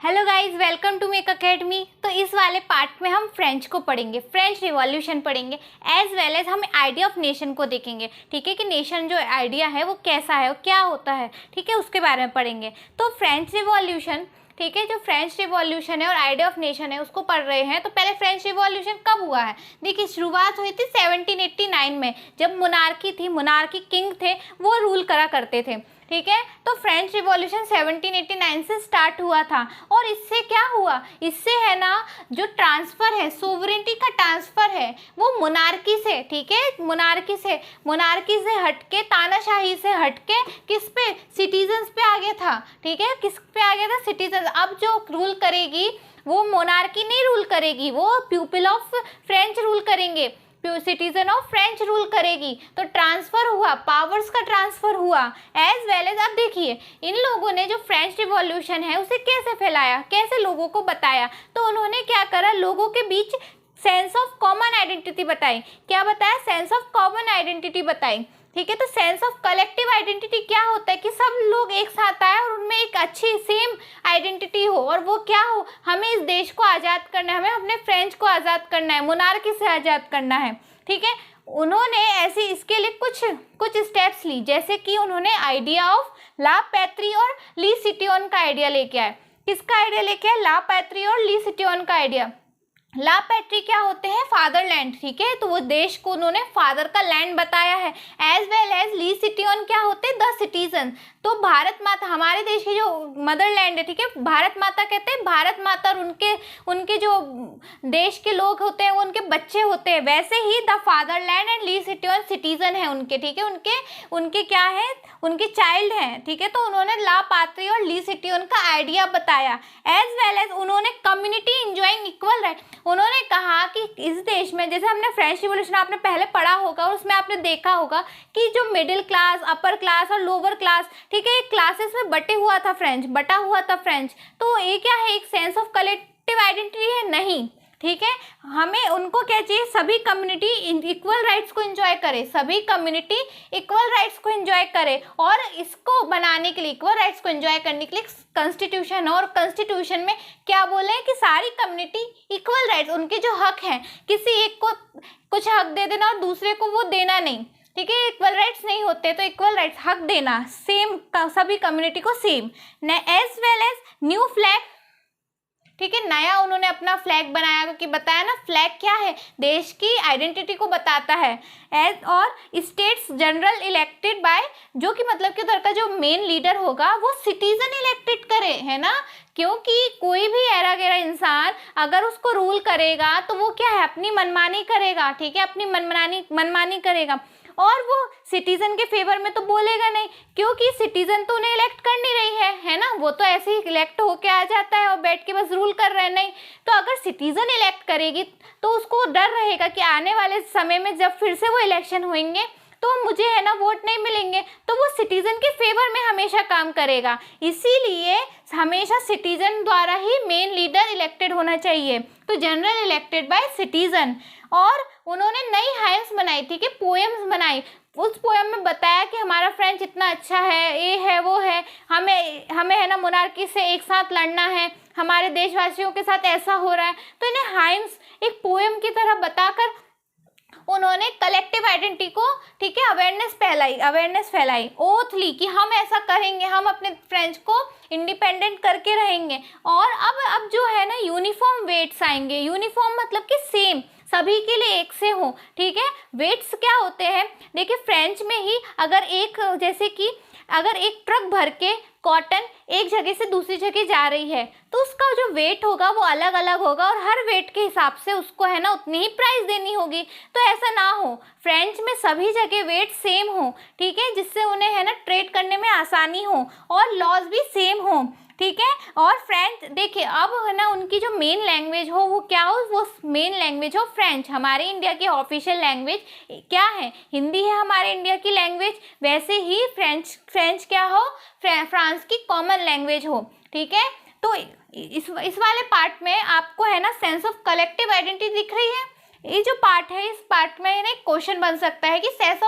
Hello guys, welcome to Mek Academy. तो इस वाले पार्ट में हम फ्रेंच को पढ़ेंगे, फ्रेंच रिवॉल्यूशन पढ़ेंगे, एज वेल एज हम आइडिया ऑफ नेशन को देखेंगे। ठीक है कि नेशन जो आइडिया है वो कैसा है, वो क्या होता है, ठीक है, उसके बारे में पढ़ेंगे। तो फ्रेंच रिवॉल्यूशन, ठीक है, जो फ्रेंच रिवॉल्यूशन है और आइडिया ऑफ नेशन है उसको पढ़ रहे हैं। तो पहले फ्रेंच रिवॉल्यूशन कब हुआ है? देखिए, शुरुआत हुई थी 1789 में, जब मोनार्की थी, मोनार्की किंग थे, वो रूल करा करते थे। ठीक है, तो फ्रेंच रिवॉल्यूशन 1789 से स्टार्ट हुआ था। और इससे क्या हुआ? इससे है ना, जो ट्रांसफ़र है, सोवरेनिटी का ट्रांसफ़र है, वो मोनार्की से, ठीक है, मोनार्की से हटके, तानाशाही से हटके किस पे? सिटीजन्स पे आ गया था। ठीक है, किस पे आ गया था? सिटीजन। अब जो रूल करेगी वो मोनार्की नहीं रूल करेगी, वो पीपल ऑफ फ्रेंच रूल करेंगे, सिटीजन ऑफ फ्रेंच रूल करेगी। तो ट्रांसफर हुआ, पावर्स का ट्रांसफर हुआ, एज वेल एज। अब देखिए, इन लोगों ने जो फ्रेंच रिवॉल्यूशन है उसे कैसे फैलाया, कैसे लोगों को बताया। तो उन्होंने क्या करा, लोगों के बीच सेंस ऑफ कॉमन आइडेंटिटी बताई। क्या बताया? सेंस ऑफ कॉमन आइडेंटिटी बताई। ठीक है, तो सेंस ऑफ कलेक्टिव आइडेंटिटी क्या होता है कि सब लोग एक साथ आए और उनमें एक अच्छी सेम आइडेंटिटी हो, और वो क्या हो, हमें इस देश को आज़ाद करना है, हमें अपने फ्रेंच को आज़ाद करना है, मोनार्की से आज़ाद करना है। ठीक है, उन्होंने ऐसे इसके लिए कुछ स्टेप्स ली, जैसे कि उन्होंने आइडिया ऑफ ला पैत्री और ली सिटियोन का आइडिया लेके आए। किसका आइडिया लेके आए? ला पैत्री और ली सिटियोन का आइडिया। ला पैट्री क्या होते हैं? फादरलैंड। ठीक है, तो वो देश को उन्होंने फादर का लैंड बताया है। एज वेल एज ली सिटियोन क्या होते हैं? The citizen. तो भारत माता, हमारे देश की जो मदरलैंड है, ठीक है, भारत माता कहते हैं, भारत माता और उनके जो देश के लोग होते हैं वो उनके बच्चे होते हैं। वैसे ही द फादरलैंड एंड ली सिटियोन सिटीजन है उनके। ठीक है, उनके क्या है? उनके चाइल्ड हैं। ठीक है, तो उन्होंने ला पात्री और ली सिटियोन का आइडिया बताया। एज वेल एज उन्होंने कम्युनिटी इंजॉइंग इक्वल राइट। उन्होंने कहा कि इस देश में, जैसे हमने फ्रेंच रिवॉल्यूशन आपने पहले पढ़ा होगा और उसमें आपने देखा होगा कि जो मिडिल क्लास, अपर क्लास और लोअर क्लास, ठीक है, क्लासेस में बटा हुआ था फ्रेंच। तो ये क्या है? एक सेंस ऑफ कलेक्टिव आइडेंटिटी है? नहीं। ठीक है, हमें उनको क्या चाहिए? सभी कम्युनिटी इक्वल राइट्स को एंजॉय करे, सभी कम्युनिटी इक्वल राइट्स को एंजॉय करे। और इसको बनाने के लिए, इक्वल राइट्स को एंजॉय करने के लिए कॉन्स्टिट्यूशन, और कॉन्स्टिट्यूशन में क्या बोले हैं कि सारी कम्युनिटी इक्वल राइट्स, उनके जो हक हैं, किसी एक को कुछ हक दे देना और दूसरे को वो देना नहीं। ठीक है, इक्वल राइट्स नहीं होते, तो इक्वल राइट्स, हक देना सेम, सभी कम्युनिटी को same. As well as new flag. ठीक है, नया उन्होंने अपना फ्लैग बनाया, क्योंकि बताया ना, फ्लैग क्या है? देश की आइडेंटिटी को बताता है। एज और स्टेट्स जनरल इलेक्टेड बाय, जो कि मतलब कि उधर का जो मेन लीडर होगा वो सिटीजन इलेक्टेड करे, है ना, क्योंकि कोई भी ऐरा गैरा इंसान अगर उसको रूल करेगा तो वो क्या है? अपनी मनमानी करेगा। ठीक है, अपनी मनमानी करेगा, और वो सिटीजन के फेवर में तो बोलेगा नहीं, क्योंकि सिटीजन तो उन्हें इलेक्ट कर नहीं रही है ना, वो तो ऐसे ही इलेक्ट होके आ जाता है और बैठ के बस रूल कर रहे हैं। नहीं, तो अगर सिटीजन इलेक्ट करेगी तो उसको डर रहेगा कि आने वाले समय में जब फिर से वो इलेक्शन होंगे तो मुझे है ना वोट नहीं मिलेंगे, तो वो सिटीजन के फेवर में हमेशा काम करेगा। इसीलिए हमेशा सिटीजन द्वारा ही मेन लीडर इलेक्टेड होना चाहिए, तो जनरल इलेक्टेड बाय सिटीजन। और उन्होंने नई हाइम्स बनाई थी, कि पोएम्स बनाई। उस पोएम में बताया कि हमारा फ्रेंच इतना अच्छा है, ये है, वो है, हमें है ना मोनार्की से एक साथ लड़ना है, हमारे देशवासियों के साथ ऐसा हो रहा है। तो इन्हें हाइम्स एक पोएम की तरह बताकर उन्होंने कलेक्टिव आइडेंटिटी को, ठीक है, अवेयरनेस फैलाई, ओथ ली कि हम ऐसा करेंगे, हम अपने फ्रेंच को इंडिपेंडेंट करके रहेंगे। और अब जो है ना, यूनिफॉर्म वेट्स आएंगे। यूनिफॉर्म मतलब कि सेम, सभी के लिए एक से हो। ठीक है, वेट्स क्या होते हैं? देखिए, फ्रेंच में ही अगर एक ट्रक भर के कॉटन एक जगह से दूसरी जगह जा रही है तो उसका जो वेट होगा वो अलग अलग होगा, और हर वेट के हिसाब से उसको है ना उतनी ही प्राइस देनी होगी। तो ऐसा ना हो, फ्रेंच में सभी जगह वेट सेम हो, ठीक है, जिससे उन्हें है ना ट्रेड करने में आसानी हो, और लॉज भी सेम हो। ठीक है, और फ्रेंच देखिए, अब है ना उनकी जो मेन लैंग्वेज हो वो क्या हो? वो मेन लैंग्वेज हो फ्रेंच। हमारे इंडिया की ऑफिशियल लैंग्वेज क्या है? हिंदी है हमारे इंडिया की लैंग्वेज। वैसे ही फ्रेंच क्या हो? फ्रांस की कॉमन लैंग्वेज हो। ठीक है, तो इस वाले पार्ट में आपको है ना सेंस ऑफ कलेक्टिव आइडेंटिटी दिख रही है। ये जो पार्ट है, इस पार्ट में ना क्वेश्चन बन सकता है कि sense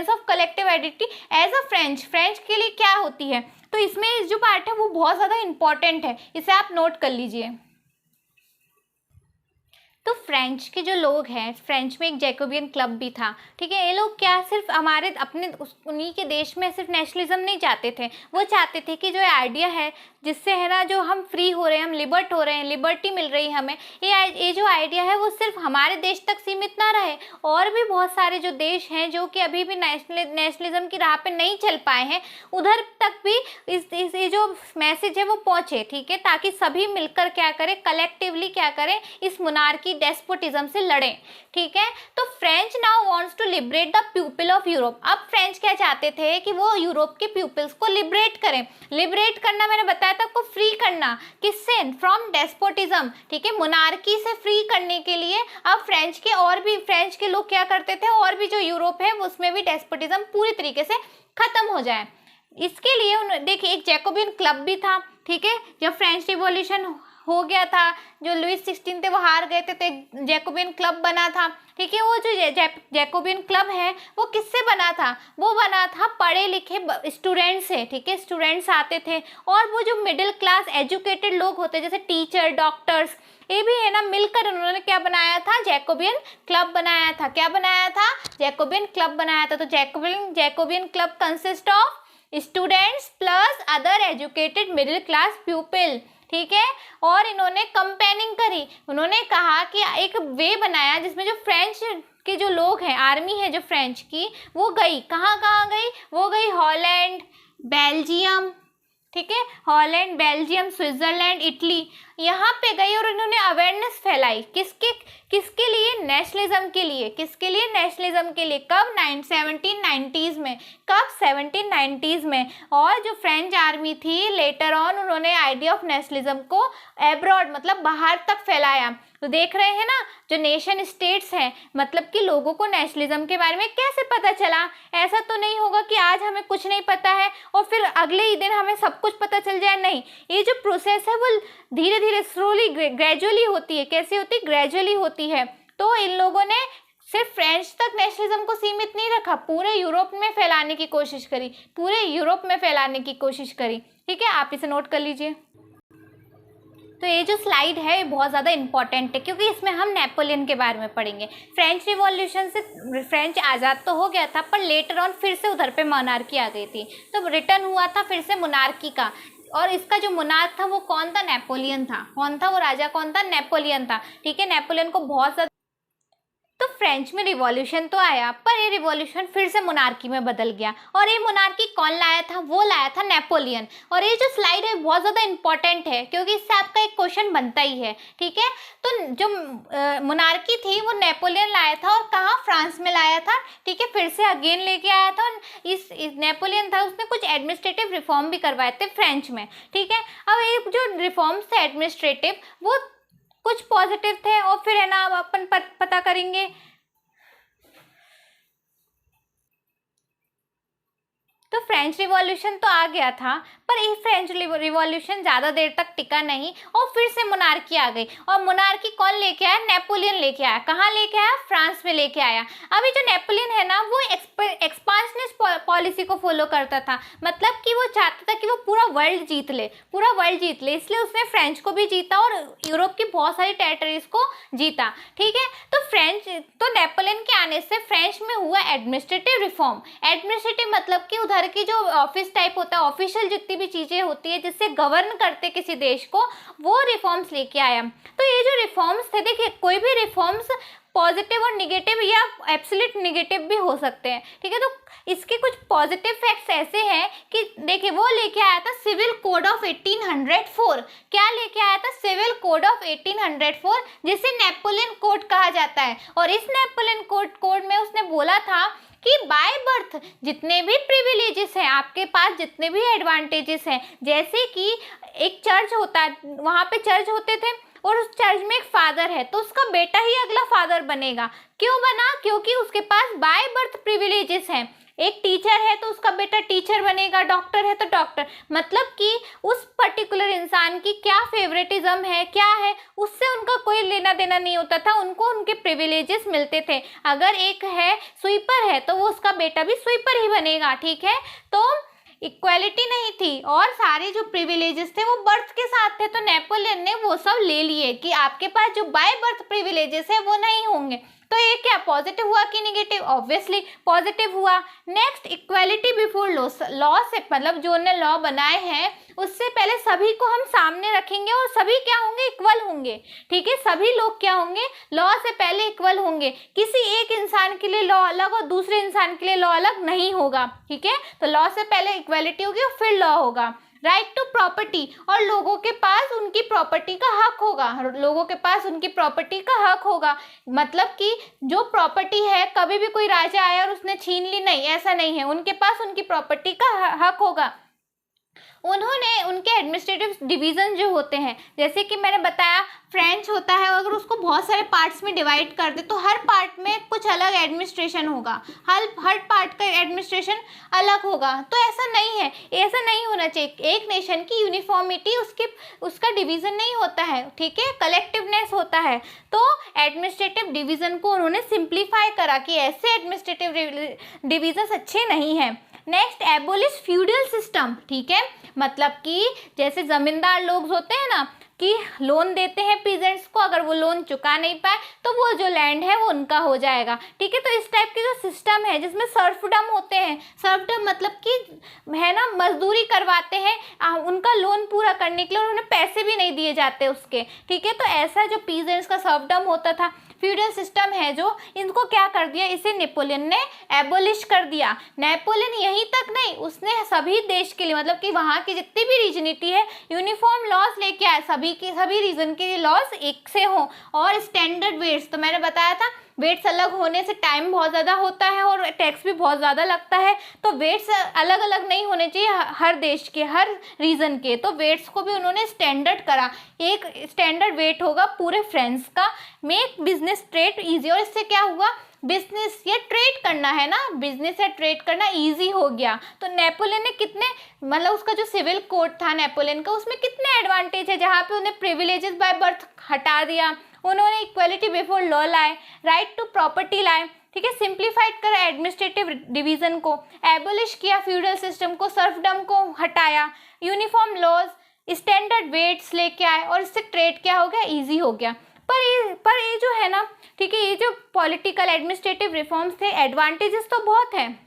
of collective identity as a French के लिए क्या होती है। तो इसमें जो पार्ट है वो बहुत ज़्यादा इंपॉर्टेंट है, इसे आप नोट कर लीजिए। तो फ्रेंच के जो लोग हैं, फ्रेंच में एक जैकोबियन क्लब भी था, ठीक है। ये लोग क्या सिर्फ हमारे अपने उन्हीं के देश में सिर्फ नेशनलिज्म नहीं चाहते थे, वो चाहते थे कि जो आइडिया है जिससे है ना जो हम फ्री हो रहे हैं, हम लिबर्ट हो रहे हैं, लिबर्टी मिल रही है हमें, ये जो आइडिया है वो सिर्फ हमारे देश तक सीमित ना रहे, और भी बहुत सारे जो देश हैं जो कि अभी भी नेशनलिज्म की राह पे नहीं चल पाए हैं, उधर तक भी इस ये जो मैसेज है वो पहुँचे, ठीक है, ताकि सभी मिलकर क्या करें, कलेक्टिवली क्या करें, इस मोनार्की डेस्पोटिज्म से लड़ें, ठीक है। तो French now wants to liberate the people of Europe. अब फ्रेंच क्या चाहते थे कि वो यूरोप के पीपल्स को लिबरेट करें। लिबरेट करना मैंने बताया था, आपको फ्री करना, किससे, फ्रॉम डेस्पोटिज्म, ठीक है, मोनार्की से फ्री करने के लिए अब फ्रेंच के लोग क्या करते थे, और भी जो यूरोप है उसमें भी डेस्पोटिज्म पूरी तरीके से खत्म हो जाए। इसके लिए देखिए एक जैकोबियन क्लब भी था, ठीक है, जब फ्रेंच रिवॉल्यूशन हो गया था, जो लुइस 16 थे वो हार गए थे, तो जैकोबियन क्लब बना था, ठीक है। वो जो जैकोबियन क्लब है वो किससे बना था, वो बना था पढ़े लिखे स्टूडेंट्स से, ठीक है, स्टूडेंट्स आते थे, और वो जो मिडिल क्लास एजुकेटेड लोग होते जैसे टीचर, डॉक्टर्स, ये भी है ना, मिलकर उन्होंने क्या बनाया था, जैकोबियन क्लब बनाया था। क्या बनाया था, जैकोबियन क्लब बनाया था। तो Jacobin club consist of students plus other educated middle class people, ठीक है। और इन्होंने कंपेनिंग करी, उन्होंने कहा कि एक वे बनाया जिसमें जो फ्रेंच के जो लोग हैं, आर्मी है जो फ्रेंच की, वो गई कहाँ गई, वो गई हॉलैंड, बेल्जियम, ठीक है, हॉलैंड, बेल्जियम, स्विट्जरलैंड, इटली, यहाँ पे गई और इन्होंने अवेयरनेस फैलाई, किसके लिए, नेशनलिज्म के लिए। किसके लिए, नेशनलिज्म के लिए। कब, 1790s में। कब, 1790s में। और जो फ्रेंच आर्मी थी लेटर ऑन उन्होंने आइडिया ऑफ नेशनलिज्म को एब्रॉड मतलब बाहर तक फैलाया। तो देख रहे हैं ना, जो नेशन स्टेट्स हैं, मतलब कि लोगों को नेशनलिज्म के बारे में कैसे पता चला। ऐसा तो नहीं होगा कि आज हमें कुछ नहीं पता है और फिर अगले ही दिन हमें सब कुछ पता चल जाए, नहीं। ये जो प्रोसेस है वो धीरे धीरे, स्लोली, ग्रेजुअली होती है। कैसे होती, ग्रेजुअली होती है। तो इन लोगों ने सिर्फ फ्रेंच तक नेशनलिज्म को सीमित नहीं रखा, पूरे यूरोप में फैलाने की कोशिश करी, पूरे यूरोप में फैलाने की कोशिश करी, ठीक है। आप इसे नोट कर लीजिए। तो ये जो स्लाइड है ये बहुत ज़्यादा इंपॉर्टेंट है, क्योंकि इसमें हम नेपोलियन के बारे में पढ़ेंगे। फ्रेंच रिवॉल्यूशन से फ्रेंच आज़ाद तो हो गया था, पर लेटर ऑन फिर से उधर पे मोनार्की आ गई थी, तो रिटर्न हुआ था फिर से मोनार्की का। और इसका जो मोनार्क था वो कौन था, नेपोलियन था। कौन था वो राजा, कौन था, नेपोलियन था, ठीक है। नेपोलियन को बहुत ज़्यादा, तो फ्रेंच में रिवॉल्यूशन तो आया, पर ये रिवॉल्यूशन फिर से मोनार्की में बदल गया। और ये मोनार्की कौन लाया था, वो लाया था नेपोलियन। और ये जो स्लाइड है बहुत ज़्यादा इंपॉर्टेंट है, क्योंकि इससे आपका एक क्वेश्चन बनता ही है, ठीक है। तो जो मोनार्की थी वो नेपोलियन लाया था, और कहाँ, फ्रांस में लाया था, ठीक है। फिर से अगेन लेके आया था। इस नेपोलियन था, उसने कुछ एडमिनिस्ट्रेटिव रिफॉर्म भी करवाए थे फ्रेंच में, ठीक है। अब ये जो रिफॉर्म्स थे एडमिनिस्ट्रेटिव, वो कुछ पॉजिटिव थे, और फिर है ना अब अपन पता करेंगे। तो फ्रेंच रिवॉल्यूशन तो आ गया था, पर ये फ्रेंच रिवॉल्यूशन ज़्यादा देर तक टिका नहीं, और फिर से मोनार्की आ गई। और मोनार्की कौन लेके आया, नेपोलियन लेके आया। कहाँ लेके आया, फ्रांस में लेके आया। अभी जो नेपोलियन है ना, वो एक्सपांशनिस्ट पॉलिसी को फॉलो करता था, मतलब कि वो चाहता था कि वो पूरा वर्ल्ड जीत ले, पूरा वर्ल्ड जीत ले। इसलिए उसने फ्रेंच को भी जीता और यूरोप की बहुत सारी टेरिटरीज को जीता, ठीक है। तो नेपोलियन के आने से फ्रेंच में हुआ एडमिनिस्ट्रेटिव रिफॉर्म। एडमिनिस्ट्रेटिव मतलब कि उधर की जो ऑफिस टाइप होता है, ऑफिशियल जितनी भी चीज़ें होती है जिससे गवर्न करते किसी देश को, वो रिफॉर्म्स लेके आया। तो ये जो रिफॉर्म्स थे, देखिए कोई भी रिफॉर्म्स पॉजिटिव और निगेटिव या एब्सोल्यूट निगेटिव भी हो सकते हैं, ठीक है। तो इसके कुछ पॉजिटिव फैक्ट्स ऐसे हैं कि देखिए वो लेके आया था सिविल कोड ऑफ 1804। क्या लेके आया था, सिविल कोड ऑफ 1804, जिसे नेपोलियन कोड कहा जाता है। और इस नेपोलियन कोड में उसने बोला था कि बाय बर्थ जितने भी प्रिविलेजेस हैं आपके पास, जितने भी एडवांटेजेस हैं, जैसे कि एक चर्च होता है, वहाँ पे चर्च होते थे और उस चर्च में एक फादर है, तो उसका बेटा ही अगला फादर बनेगा। क्यों बना, क्योंकि उसके पास बाय बर्थ प्रिविलेजेस हैं। एक टीचर है तो उसका बेटा टीचर बनेगा, डॉक्टर है तो डॉक्टर, मतलब कि उस पर्टिकुलर इंसान की क्या फेवरेटिज्म है, क्या है, उससे उनका कोई लेना देना नहीं होता था। उनको उनके प्रिविलेजेस मिलते थे। अगर एक है स्वीपर है तो वो उसका बेटा भी स्वीपर ही बनेगा, ठीक है। तो इक्वालिटी नहीं थी और सारे जो प्रिविलेजेस थे वो बर्थ के साथ थे, तो नेपोलियन ने वो सब ले लिए कि आपके पास जो बाय बर्थ प्रिविलेजेस है वो नहीं होंगे। तो ये क्या पॉजिटिव हुआ कि नेगेटिव? ऑब्वियसली पॉजिटिव हुआ। Next, equality before law. Law से मतलब जो उन्होंने लॉ बनाए हैं उससे पहले सभी को हम सामने रखेंगे और सभी क्या होंगे? इक्वल होंगे। ठीक है, सभी लोग क्या होंगे? लॉ से पहले इक्वल होंगे। किसी एक इंसान के लिए लॉ अलग और दूसरे इंसान के लिए लॉ अलग नहीं होगा। ठीक है, तो लॉ से पहले इक्वालिटी होगी और फिर लॉ होगा। राइट टू प्रॉपर्टी, और लोगों के पास उनकी प्रॉपर्टी का हक होगा। लोगों के पास उनकी प्रॉपर्टी का हक होगा, मतलब कि जो प्रॉपर्टी है कभी भी कोई राजा आया और उसने छीन ली, नहीं, ऐसा नहीं है। उनके पास उनकी प्रॉपर्टी का हक होगा। उन्होंने उनके एडमिनिस्ट्रेटिव डिवीज़न जो होते हैं, जैसे कि मैंने बताया फ्रेंच होता है, अगर उसको बहुत सारे पार्ट्स में डिवाइड कर दे तो हर पार्ट में कुछ अलग एडमिनिस्ट्रेशन होगा, हर पार्ट का एडमिनिस्ट्रेशन अलग होगा। तो ऐसा नहीं है, ऐसा नहीं होना चाहिए। एक नेशन की यूनिफॉर्मिटी उसका डिवीज़न नहीं होता है, ठीक है, कलेक्टिवनेस होता है। तो एडमिनिस्ट्रेटिव डिवीज़न को उन्होंने सिंप्लीफाई करा कि ऐसे एडमिनिस्ट्रेटिव डिवीज़न्स अच्छे नहीं हैं। Next, abolish feudal system. ठीक है, मतलब कि जैसे जमींदार लोग होते हैं ना कि लोन देते हैं पीजेंट्स को, अगर वो लोन चुका नहीं पाए तो वो जो लैंड है वो उनका हो जाएगा। ठीक है, तो इस टाइप के जो सिस्टम है जिसमें सर्फडम होते हैं, सर्फडम मतलब कि है ना, मजदूरी करवाते हैं उनका लोन पूरा करने के लिए और उन्हें पैसे भी नहीं दिए जाते उसके। ठीक है, तो ऐसा जो पीजेंट्स का सर्फडम होता था, फ्यूडल सिस्टम है जो, इनको क्या कर दिया, इसे नेपोलियन ने एबोलिश कर दिया। नेपोलियन यहीं तक नहीं, उसने सभी देश के लिए, मतलब कि वहाँ की जितनी भी रीजनिटी है, यूनिफॉर्म लॉज लेके आए, सभी रीजन के लॉज एक से हों। और स्टैंडर्ड वेट्स, तो मैंने बताया था वेट्स अलग होने से टाइम बहुत ज़्यादा होता है और टैक्स भी बहुत ज़्यादा लगता है, तो वेट्स अलग अलग नहीं होने चाहिए हर देश के, हर रीजन के। तो वेट्स को भी उन्होंने स्टैंडर्ड करा, एक स्टैंडर्ड वेट होगा पूरे फ्रांस का। मेक बिजनेस ट्रेड ईजी, और इससे क्या हुआ, बिजनेस या ट्रेड करना है ना, बिजनेस या ट्रेड करना इजी हो गया। तो नेपोलियन ने कितने, मतलब उसका जो सिविल कोड था नेपोलियन का, उसमें कितने एडवांटेज है, जहाँ पे उन्हें प्रिविलेजेस बाय बर्थ हटा दिया, उन्होंने इक्वलिटी बिफोर लॉ लाए, राइट टू प्रॉपर्टी लाए। ठीक है, सिंप्लीफाइड करा एडमिनिस्ट्रेटिव डिवीजन को, एबोलिश किया फ्यूडल सिस्टम को, सर्फडम को हटाया, यूनिफॉर्म लॉज, स्टैंडर्ड वेट्स लेके आए, और इससे ट्रेड क्या हो गया, ईजी हो गया। पर ये जो है ना, ठीक है, ये जो पॉलिटिकल एडमिनिस्ट्रेटिव रिफॉर्म्स थे, एडवांटेजेस तो बहुत हैं,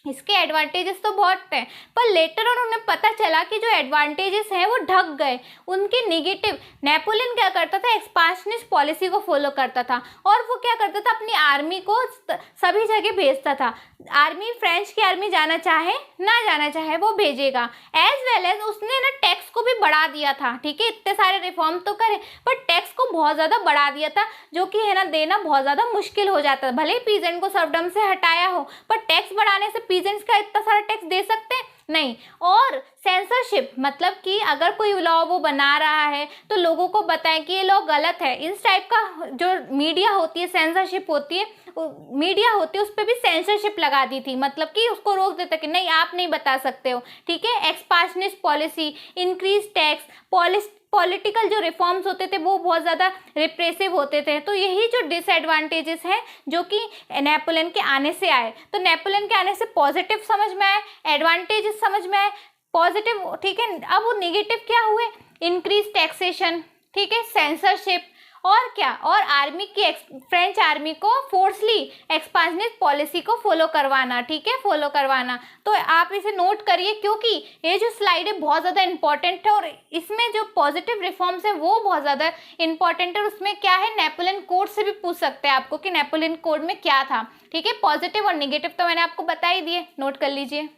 इसके एडवांटेजेस तो बहुत हैं, पर लेटर ऑन उन्हें पता चला कि जो एडवांटेजेस हैं वो ढक गए, उनके नेगेटिव। नेपोलियन क्या करता था, एक्सपांशनिस्ट पॉलिसी को फॉलो करता था, और वो क्या करता था, अपनी आर्मी को सभी जगह भेजता था। आर्मी, फ्रेंच की आर्मी जाना चाहे ना जाना चाहे वो भेजेगा। एज वेल एज उसने ना टैक्स को भी बढ़ा दिया था। ठीक है, इतने सारे रिफॉर्म तो करे, पर टैक्स को बहुत ज़्यादा बढ़ा दिया था, जो कि है ना देना बहुत ज़्यादा मुश्किल हो जाता है। भले ही पीजेंट को सर्फडम से हटाया हो, पर टैक्स बढ़ाने से पीजेंट्स का इतना सारा टैक्स दे सकते हैं नहीं। और सेंसरशिप, मतलब कि अगर कोई लॉ वो बना रहा है तो लोगों को बताएं कि ये लॉ गलत है। इस टाइप का जो मीडिया होती है, सेंसरशिप होती है, मीडिया होती है, उस पर भी सेंसरशिप लगा दी थी, मतलब कि उसको रोक देता कि नहीं, आप नहीं बता सकते हो। ठीक है, expansionist policy, increase tax, political जो रिफॉर्म्स होते थे वो बहुत ज़्यादा रिप्रेसिव होते थे। तो यही जो डिसएडवांटेजेस हैं जो कि नेपोलियन के आने से आए। तो नेपोलियन के आने से पॉजिटिव समझ में आए, एडवांटेजेस समझ में आए, पॉजिटिव। ठीक है, अब वो नेगेटिव क्या हुए, इंक्रीज टैक्सेशन, ठीक है, सेंसरशिप, और क्या, और आर्मी की, फ्रेंच आर्मी को फोर्सली एक्सपांशनिस्ट पॉलिसी को फॉलो करवाना। ठीक है, फॉलो करवाना। तो आप इसे नोट करिए, क्योंकि ये जो स्लाइड है बहुत ज़्यादा इंपॉर्टेंट है, और इसमें जो पॉजिटिव रिफॉर्म्स है वो बहुत ज़्यादा इंपॉर्टेंट है। उसमें क्या है, नेपोलियन कोड से भी पूछ सकते हैं आपको कि नेपोलियन कोड में क्या था। ठीक है, पॉजिटिव और नेगेटिव तो मैंने आपको बता ही दिए, नोट कर लीजिए।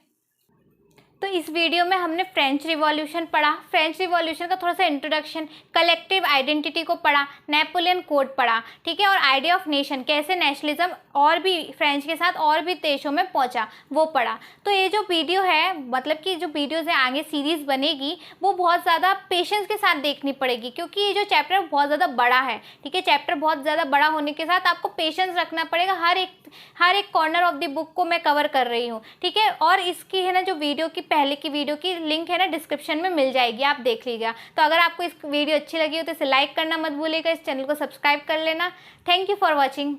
तो इस वीडियो में हमने फ्रेंच रिवॉल्यूशन पढ़ा, फ्रेंच रिवॉल्यूशन का थोड़ा सा इंट्रोडक्शन, कलेक्टिव आइडेंटिटी को पढ़ा, नेपोलियन कोड पढ़ा। ठीक है, और आइडिया ऑफ नेशन, कैसे नेशनलिज्म और भी फ्रेंच के साथ और भी देशों में पहुंचा, वो पढ़ा। तो ये जो वीडियो है, मतलब कि जो वीडियोज़ है आगे सीरीज़ बनेगी, वो बहुत ज़्यादा पेशेंस के साथ देखनी पड़ेगी, क्योंकि ये जो चैप्टर बहुत ज़्यादा बड़ा है। ठीक है, चैप्टर बहुत ज़्यादा बड़ा होने के साथ आपको पेशेंस रखना पड़ेगा। हर एक कॉर्नर ऑफ द बुक को मैं कवर कर रही हूँ। ठीक है, और इसकी है ना जो वीडियो की पहले की वीडियो की लिंक है ना डिस्क्रिप्शन में मिल जाएगी, आप देख लीजिएगा। तो अगर आपको इस वीडियो अच्छी लगी हो तो इसे लाइक करना मत भूलिएगा, इस चैनल को सब्सक्राइब कर लेना। Thank you for watching.